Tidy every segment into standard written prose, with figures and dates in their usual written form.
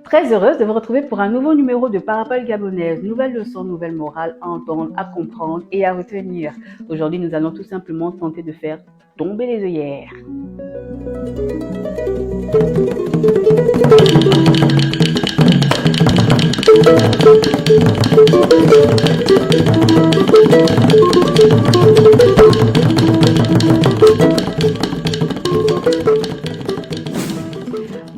Très heureuse de vous retrouver pour un nouveau numéro de Parabole gabonaise. Nouvelle leçon, nouvelle morale à entendre, à comprendre et à retenir. Aujourd'hui, nous allons tout simplement tenter de faire tomber les œillères.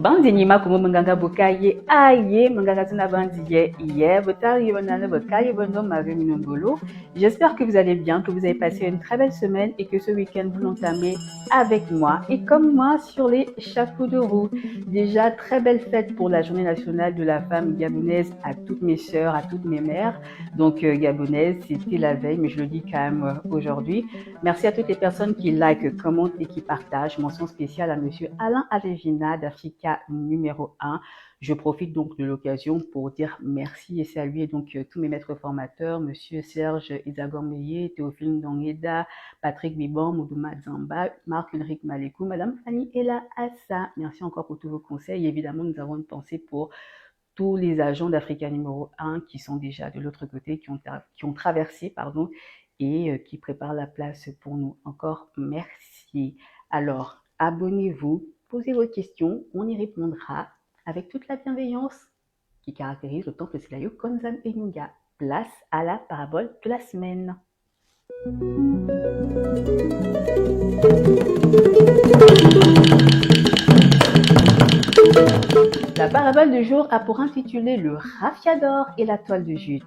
Bandi nyima kumu manganga bukaye aye manganga tuna bandi hier botari bonane bokaye bono mave minongolo. J'espère que vous allez bien, que vous avez passé une très belle semaine et que ce week-end vous l'entamez avec moi et comme moi sur les chapeaux de roue. Déjà très belle fête pour la journée nationale de la femme gabonaise à toutes mes sœurs, à toutes mes mères. Donc gabonaise, c'était la veille mais je le dis quand même aujourd'hui. Merci à toutes les personnes qui likent, commentent et qui partagent. Mention spéciale à monsieur Alain Alevina d'Africa numéro 1. Je profite donc de l'occasion pour dire merci et saluer donc tous mes maîtres formateurs, monsieur Serge Izagormeye, Théophile Ndongeda, Patrick Biban, Moudouma Zamba, Marc-Ulrich Malekou, madame Fanny Ella Assa. Merci encore pour tous vos conseils. Évidemment, nous avons une pensée pour tous les agents d'Africa numéro 1 qui sont déjà de l'autre côté, qui ont traversé, et qui préparent la place pour nous. Encore merci. Alors, abonnez-vous, posez vos questions, on y répondra avec toute la bienveillance qui caractérise le temple Silayo Konzan et Nyunga. Place à la parabole de la semaine. La parabole du jour a pour intitulé le raffia d'or et la toile de jute.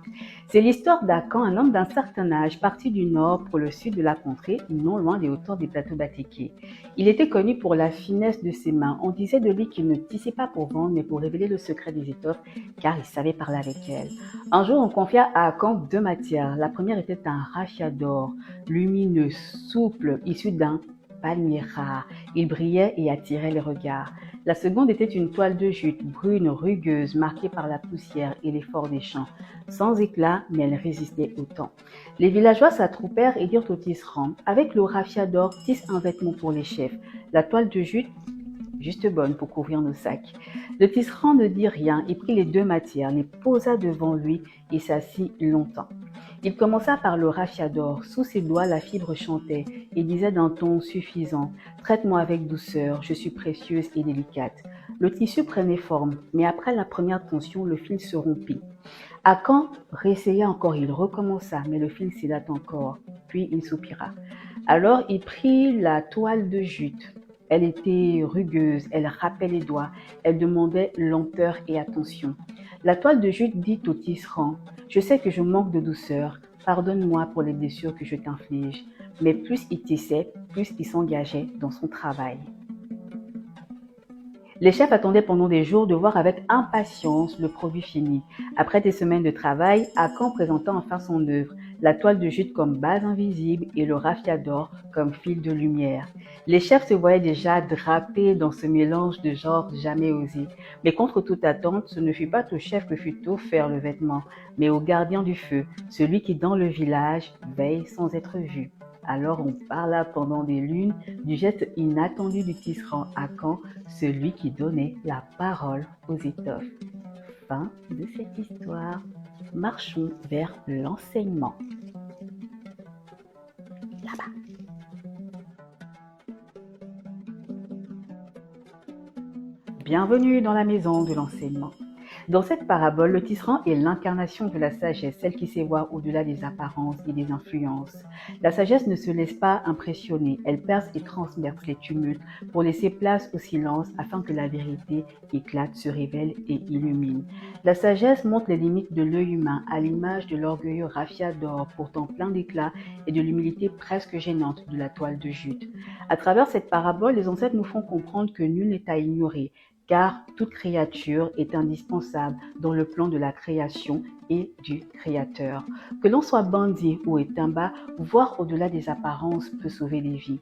C'est l'histoire d'Akan, un homme d'un certain âge, parti du nord pour le sud de la contrée, non loin des hauteurs des plateaux batéqués. Il était connu pour la finesse de ses mains. On disait de lui qu'il ne tissait pas pour vendre, mais pour révéler le secret des étoffes, car il savait parler avec elles. Un jour, on confia à Akan deux matières. La première était un raffia d'or, lumineux, souple, issu d'un palmier rare. Il brillait et attirait les regards. La seconde était une toile de jute, brune, rugueuse, marquée par la poussière et l'effort des champs. Sans éclat, mais elle résistait au temps. Les villageois s'attroupèrent et dirent au tisserand, avec le raffia d'or, tisse un vêtement pour les chefs. La toile de jute, juste bonne pour couvrir nos sacs. Le tisserand ne dit rien et prit les deux matières, les posa devant lui et s'assit longtemps. Il commença par le raffia d'or. Sous ses doigts, la fibre chantait et disait d'un ton suffisant « Traite-moi avec douceur, je suis précieuse et délicate ». Le tissu prenait forme, mais après la première tension, le fil se rompit. Akan réessaya encore, il recommença, mais le fil s'élate encore. Puis il soupira. Alors il prit la toile de jute. Elle était rugueuse, elle râpait les doigts, elle demandait lenteur et attention. La toile de jute dit au tisserand « Je sais que je manque de douceur, pardonne-moi pour les blessures que je t'inflige. » Mais plus il tissait, plus il s'engageait dans son travail. Les chefs attendaient pendant des jours de voir avec impatience le produit fini. Après des semaines de travail, Akan présenta enfin son œuvre, la toile de jute comme base invisible et le raffia d'or comme fil de lumière. Les chefs se voyaient déjà drapés dans ce mélange de genres jamais osé. Mais contre toute attente, ce ne fut pas au chef que fut offert le vêtement, mais au gardien du feu, celui qui dans le village veille sans être vu. Alors on parla pendant des lunes du geste inattendu du tisserand Akan, celui qui donnait la parole aux étoffes. Fin de cette histoire. Marchons vers l'enseignement. Là-bas. Bienvenue dans la maison de l'enseignement. Dans cette parabole, le tisserand est l'incarnation de la sagesse, celle qui sait voir au-delà des apparences et des influences. La sagesse ne se laisse pas impressionner, elle perce et transperce les tumultes pour laisser place au silence afin que la vérité éclate, se révèle et illumine. La sagesse montre les limites de l'œil humain à l'image de l'orgueilleux raffia d'or, pourtant plein d'éclat, et de l'humilité presque gênante de la toile de jute. À travers cette parabole, les ancêtres nous font comprendre que nul n'est à ignorer, car toute créature est indispensable dans le plan de la création et du Créateur. Que l'on soit bandit ou étamba, voir au-delà des apparences peut sauver des vies.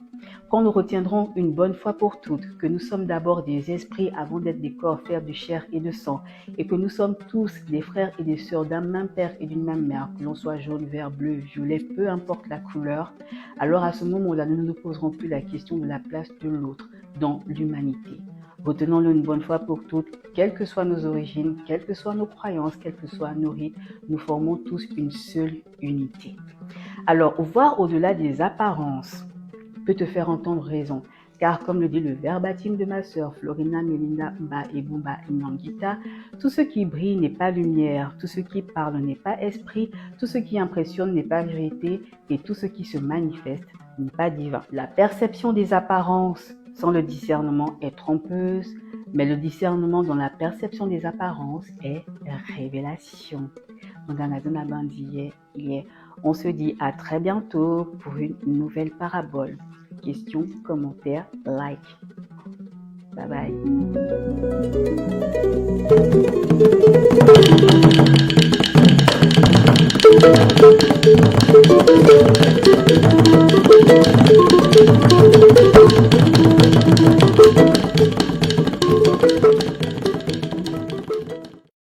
Quand nous retiendrons une bonne fois pour toutes que nous sommes d'abord des esprits avant d'être des corps faits de chair et de sang, et que nous sommes tous des frères et des sœurs d'un même père et d'une même mère, que l'on soit jaune, vert, bleu, violet, peu importe la couleur, alors à ce moment-là, nous ne nous poserons plus la question de la place de l'autre dans l'humanité. Retenons-le une bonne fois pour toutes, quelles que soient nos origines, quelles que soient nos croyances, quels que soient nos rites, nous formons tous une seule unité. Alors, voir au-delà des apparences peut te faire entendre raison, car comme le dit le verbatim de ma sœur Florina Melinda Mba Ebumba Nyangita, tout ce qui brille n'est pas lumière, tout ce qui parle n'est pas esprit, tout ce qui impressionne n'est pas vérité, et tout ce qui se manifeste n'est pas divin. La perception des apparences sans le discernement est trompeuse, mais le discernement dans la perception des apparences est révélation. On se dit à très bientôt pour une nouvelle parabole. Questions, commentaires, like. Bye bye.